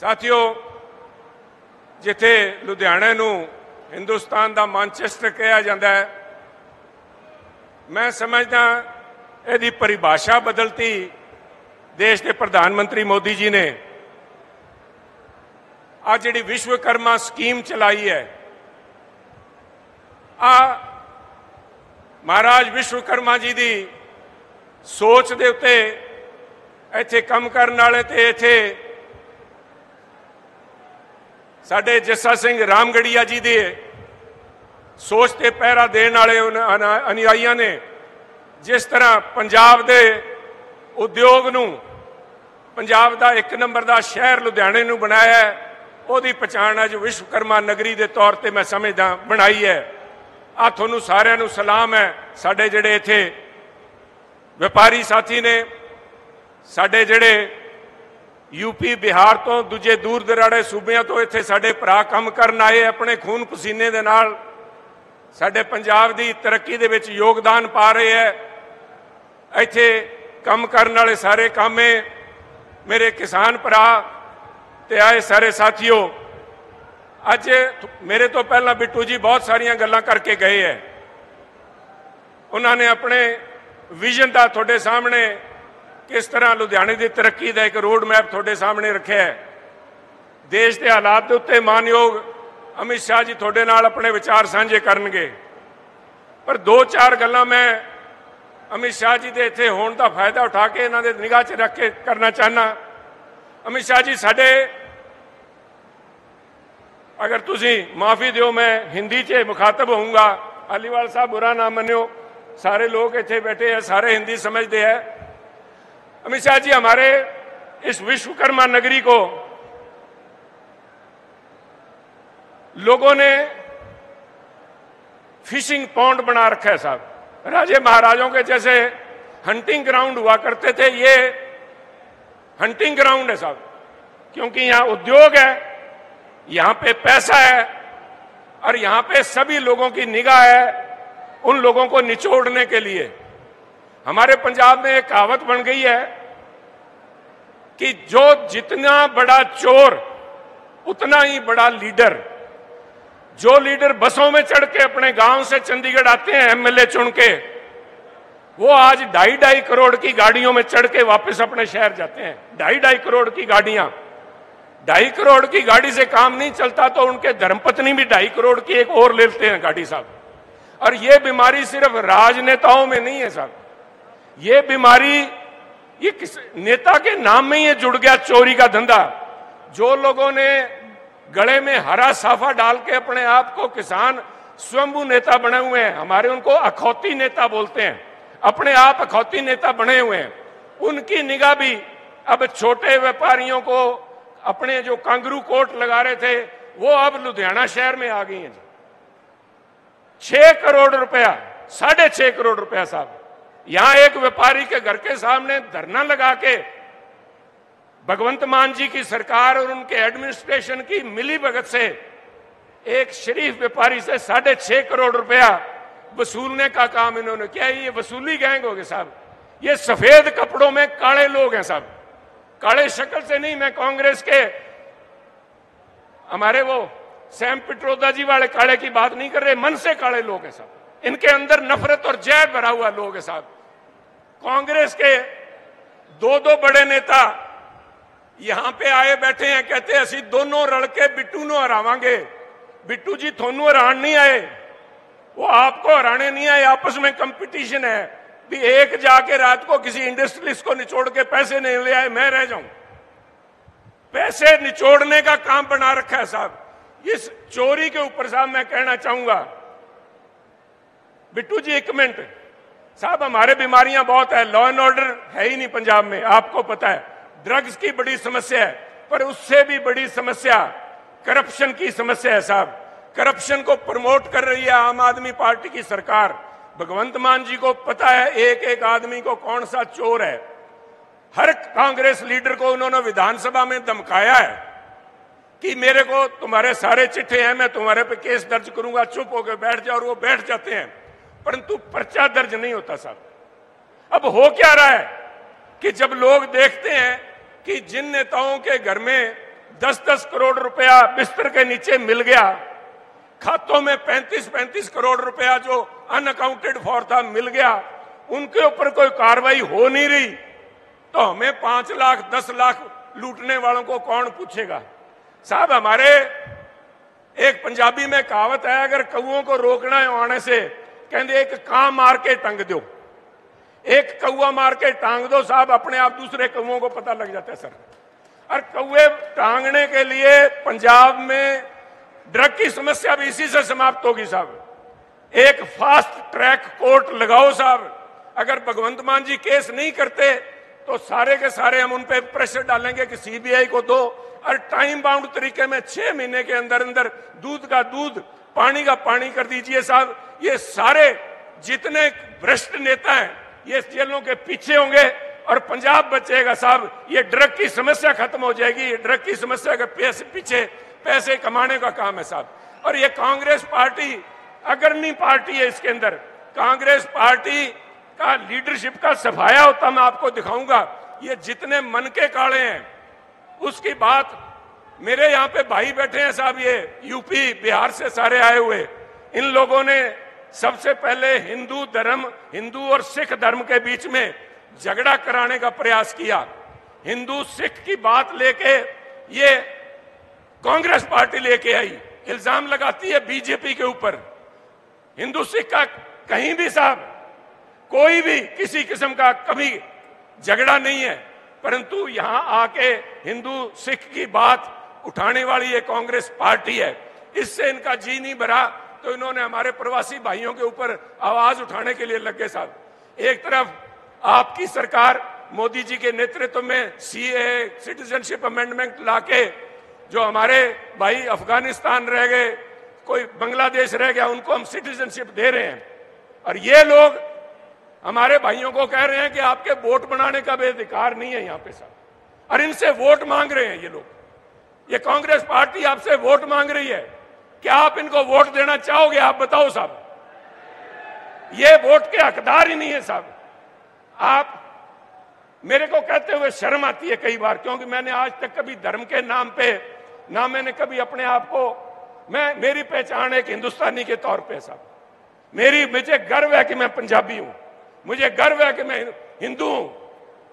साथियों, जिथे लुधियाने नूं हिंदुस्तान का मैनचेस्टर कहा जाता है, मैं समझदा यदी परिभाषा बदलती देश के प्रधानमंत्री मोदी जी ने। आज जिहड़ी विश्वकर्मा स्कीम चलाई है, महाराज विश्वकर्मा जी की सोच के उत्ते इत्थे काम करने वाले ते इत्थे साडे जस्सा सिंह रामगढ़िया जी दे सोच ते पहरा देने वाले अनुयायियों ने जिस तरह पंजाब दे उद्योग नूं, पंजाब दा एक नंबर दा शहर लुधियाने नूं बनाया है, उहदी पहचान अज विश्वकर्मा नगरी के तौर पर मैं समझदा बनाई है। आ तुहानूं सारिआं नूं सलाम है। साडे जिहड़े इत्थे व्यापारी साथी ने, साडे जिहड़े यूपी बिहार तो दूजे दूर दराड़े सूबियां तो इत्थे साडे भरा काम करन आए, अपने खून पसीने दे नाल साडे पंजाब दी तरक्की दे विच योगदान पा रहे हैं। इत्थे काम करन वाले सारे कामे मेरे किसान भरा ते आए सारे साथियों, अज मेरे तो पहला बिट्टू जी बहुत सारिया गल्लां करके गए हैं। उन्होंने अपने विजन का थोड़े सामने किस तरह लुधियाने की तरक्की का एक रोड मैप थोड़े सामने रखा है। देश के हालात के उत्ते मानयोग अमित शाह जी थोड़े नाल अपने विचार साझे करनगे, पर दो चार गल्लां मैं अमित शाह जी के इत्थे होने का फायदा उठा के इन्हां दे निगाह च रख के करना चाहना। अमित शाह जी, साडे अगर तुसी माफ़ी दियो मैं हिंदी च मुखातब होऊंगा, अलीवाल साहब बुरा ना मनियो, सारे लोग इत्थे बैठे हैं, सारे हिंदी समझते हैं। अमित शाह जी, हमारे इस विश्वकर्मा नगरी को लोगों ने फिशिंग पॉन्ड बना रखा है साहब। राजे महाराजों के जैसे हंटिंग ग्राउंड हुआ करते थे, ये हंटिंग ग्राउंड है साहब, क्योंकि यहां उद्योग है, यहां पे पैसा है और यहां पे सभी लोगों की निगाह है उन लोगों को निचोड़ने के लिए। हमारे पंजाब में एक कहावत बन गई है कि जो जितना बड़ा चोर उतना ही बड़ा लीडर। जो लीडर बसों में चढ़ के अपने गांव से चंडीगढ़ आते हैं एमएलए चुन के, वो आज 2.5 करोड़ की गाड़ियों में चढ़ के वापस अपने शहर जाते हैं। 2.5 करोड़ की गाड़ियां, 2.5 करोड़ की गाड़ी से काम नहीं चलता तो उनके धर्मपत्नी भी 2.5 करोड़ की एक और लेते हैं गाड़ी साहब। और ये बीमारी सिर्फ राजनेताओं में नहीं है साहब, ये बीमारी ये किस नेता के नाम में ये जुड़ गया, चोरी का धंधा। जो लोगों ने गले में हरा साफा डाल के अपने आप को किसान स्वयंभू नेता बने हुए हैं, हमारे उनको अखौती नेता बोलते हैं, अपने आप अखौती नेता बने हुए हैं, उनकी निगाह भी अब छोटे व्यापारियों को अपने जो कांगरू कोट लगा रहे थे वो अब लुधियाना शहर में आ गई हैं। 6 करोड़ रुपया, 6.5 करोड़ रुपया साहब, यहां एक व्यापारी के घर के सामने धरना लगा के भगवंत मान जी की सरकार और उनके एडमिनिस्ट्रेशन की मिली भगत से एक शरीफ व्यापारी से 6.5 करोड़ रुपया वसूलने का काम इन्होंने किया। ये वसूली गैंग हो गए साहब, ये सफेद कपड़ों में काले लोग हैं साहब, काले शक्ल से नहीं। मैं कांग्रेस के हमारे वो सैम पिट्रोदा जी वाले काले की बात नहीं कर रहे, मन से काले लोग हैं साहब, इनके अंदर नफरत और जहर भरा हुआ लोग हैं साहब। कांग्रेस के दो बड़े नेता यहां पे आए बैठे हैं, कहते हैं असी दोनों रल के बिट्टू नूं हरावांगे। बिट्टू जी थोनू हरान नहीं आए, वो आपको हराने नहीं आए, आपस में कंपटीशन है भी एक जाके रात को किसी इंडस्ट्रियलिस्ट को निचोड़ के पैसे नहीं ले आए, मैं रह जाऊं। पैसे निचोड़ने का काम बना रखा है साहब। इस चोरी के ऊपर साहब मैं कहना चाहूंगा, बिट्टू जी एक मिनट साहब, हमारे बीमारियां बहुत है, लॉ एंड ऑर्डर है ही नहीं पंजाब में, आपको पता है, ड्रग्स की बड़ी समस्या है, पर उससे भी बड़ी समस्या करप्शन की समस्या है साहब। करप्शन को प्रमोट कर रही है आम आदमी पार्टी की सरकार। भगवंत मान जी को पता है एक एक आदमी को कौन सा चोर है। हर कांग्रेस लीडर को उन्होंने विधानसभा में धमकाया है कि मेरे को तुम्हारे सारे चिट्ठे हैं, मैं तुम्हारे पे केस दर्ज करूंगा, चुप होकर बैठ जाओ, और वो बैठ जाते हैं, परंतु पर्चा दर्ज नहीं होता साहब। अब हो क्या रहा है कि जब लोग देखते हैं कि जिन नेताओं के घर में 10-10 करोड़ रुपया बिस्तर के नीचे मिल गया, खातों में 35-35 करोड़ रुपया जो अनअकाउंटेड फॉर था मिल गया, उनके ऊपर कोई कार्रवाई हो नहीं रही, तो हमें 5 लाख 10 लाख लूटने वालों को कौन पूछेगा? साहब, हमारे एक पंजाबी में कहावत है, अगर कौओं को रोकना है आने से, कहते एक कां मार के टंग दो, एक कौआ मार के टांग दो साहब, अपने आप दूसरे कौओं को पता लग जाता है सर। और कौए टांगने के लिए पंजाब में ड्रग की समस्या भी इसी से समाप्त होगी साहब। एक फास्ट ट्रैक कोर्ट लगाओ साहब, अगर भगवंत मान जी केस नहीं करते तो सारे के सारे हम उन पे प्रेशर डालेंगे कि सीबीआई को दो, और टाइम बाउंड तरीके में 6 महीने के अंदर अंदर दूध का दूध, पानी का पानी कर दीजिए साहब। ये सारे जितने भ्रष्ट नेता हैं ये जेलों के पीछे होंगे और पंजाब बचेगा साहब। ये ड्रग की समस्या खत्म हो जाएगी। ये ड्रग की समस्या के पीछे पैसे कमाने का काम है साहब। और ये कांग्रेस पार्टी अग्रणी पार्टी है, इसके अंदर कांग्रेस पार्टी का लीडरशिप का सफाया होता मैं आपको दिखाऊंगा। ये जितने मन के काले हैं उसकी बात, मेरे यहाँ पे भाई बैठे हैं साहब, ये यूपी बिहार से सारे आए हुए, इन लोगों ने सबसे पहले हिंदू और सिख धर्म के बीच में झगड़ा कराने का प्रयास किया। हिंदू सिख की बात लेके ये कांग्रेस पार्टी लेके आई, इल्जाम लगाती है बीजेपी के ऊपर। हिंदू सिख का कहीं भी साहब कोई भी किसी किस्म का कभी झगड़ा नहीं है, परंतु यहां आके हिंदू सिख की बात उठाने वाली ये कांग्रेस पार्टी है। इससे इनका जी नहीं भरा तो इन्होंने हमारे प्रवासी भाइयों के ऊपर आवाज उठाने के लिए लग गए साहब। एक तरफ आपकी सरकार मोदी जी के नेतृत्व में सीए सिटीजनशिप अमेंडमेंट लाके जो हमारे भाई अफगानिस्तान रह गए, कोई बांग्लादेश रह गया, उनको हम सिटीजनशिप दे रहे हैं, और ये लोग हमारे भाइयों को कह रहे हैं कि आपके वोट बनाने का भी अधिकार नहीं है यहाँ पे साहब, और इनसे वोट मांग रहे हैं ये लोग। ये कांग्रेस पार्टी आपसे वोट मांग रही है, क्या आप इनको वोट देना चाहोगे? आप बताओ साहब। ये वोट के हकदार ही नहीं है साहब। आप मेरे को कहते हुए शर्म आती है कई बार, क्योंकि मैंने आज तक कभी धर्म के नाम पे ना मैंने कभी अपने आप को, मेरी पहचान एक हिंदुस्तानी के तौर पे साहब। मुझे गर्व है कि मैं पंजाबी हूं, मुझे गर्व है कि मैं हिंदू हूं,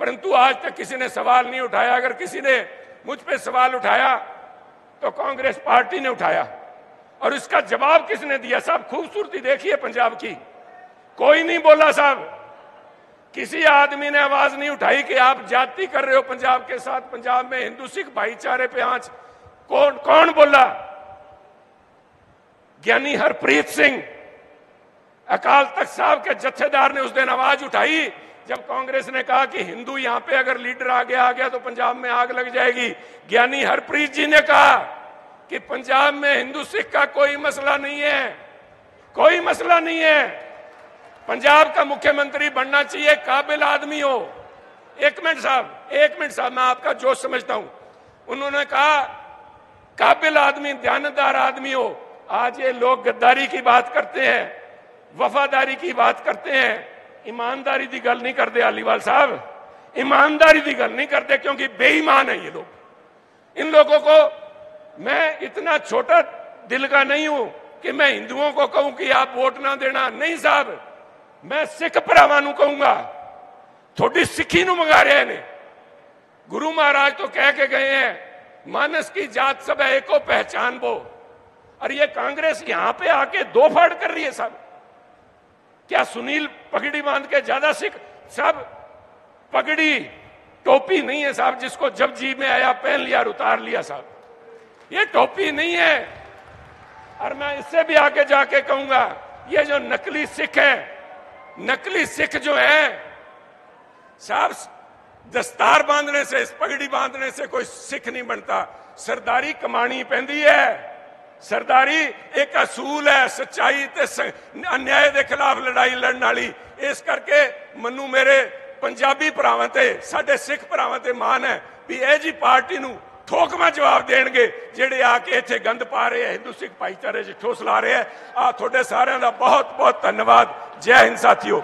परंतु आज तक किसी ने सवाल नहीं उठाया। अगर किसी ने मुझ पे सवाल उठाया तो कांग्रेस पार्टी ने उठाया, और इसका जवाब किसने दिया साहब? खूबसूरती देखिए पंजाब की, कोई नहीं बोला साहब। किसी आदमी ने आवाज नहीं उठाई कि आप जाति कर रहे हो पंजाब के साथ, पंजाब में हिंदू सिख भाईचारे पे आंच। कौन बोला? ज्ञानी हरप्रीत सिंह अकाल तख्त साहब के जत्थेदार ने उस दिन आवाज उठाई जब कांग्रेस ने कहा कि हिंदू यहां पे अगर लीडर आ गया तो पंजाब में आग लग जाएगी। ज्ञानी हरप्रीत जी ने कहा कि पंजाब में हिंदू सिख का कोई मसला नहीं है, कोई मसला नहीं है। पंजाब का मुख्यमंत्री बनना चाहिए काबिल आदमी हो। एक मिनट साहब, मैं आपका जोश समझता हूं। उन्होंने कहा काबिल आदमी, ध्यानदार आदमी हो। आज ये लोग गद्दारी की बात करते हैं, वफादारी की बात करते हैं, ईमानदारी की गल नहीं करते। अलीवाल साहब ईमानदारी की गल नहीं करते, क्योंकि बेईमान है ये लोग। इन लोगों को मैं इतना छोटा दिल का नहीं हूं कि मैं हिंदुओं को कहूं कि आप वोट ना देना। नहीं साहब, मैं सिख भरावां नूं कहूंगा, थोड़ी सिखी नूं मंगा रहे ने। गुरु महाराज तो कह के गए हैं, मानस की जात सब है एको पहचान वो। और ये कांग्रेस यहां पे आके दो फाड़ कर रही है साहब। क्या सुनील पगड़ी बांध के ज्यादा सिख? साहब पगड़ी टोपी नहीं है साहब, जिसको जब जी में आया पहन लिया और उतार लिया साहब, ये टोपी नहीं है। और मैं इससे भी आगे जाके कहूंगा, ये जो नकली सिख है, नकली सिख जो है साहब, दस्तार बांधने से, पगड़ी बांधने से कोई सिख नहीं बनता। सरदारी कमानी पैंदी है। सरदारी एक असूल है, सच्चाई ते अन्याय के खिलाफ लड़ाई लड़न वाली। इस करके मनु मेरे पंजाबी भरावां ते, साडे सिख भरावां ते मान है भी यह जी पार्टी नूं ठोकमा जवाब देणगे जिहड़े आके इत्थे गंद पा रहे हैं, हिंदू सिख भाईचारे च ठोस ला रहे हैं। आ तुहाडे सारिआं दा बहुत बहुत धन्नवाद। जय हिंद साथियों।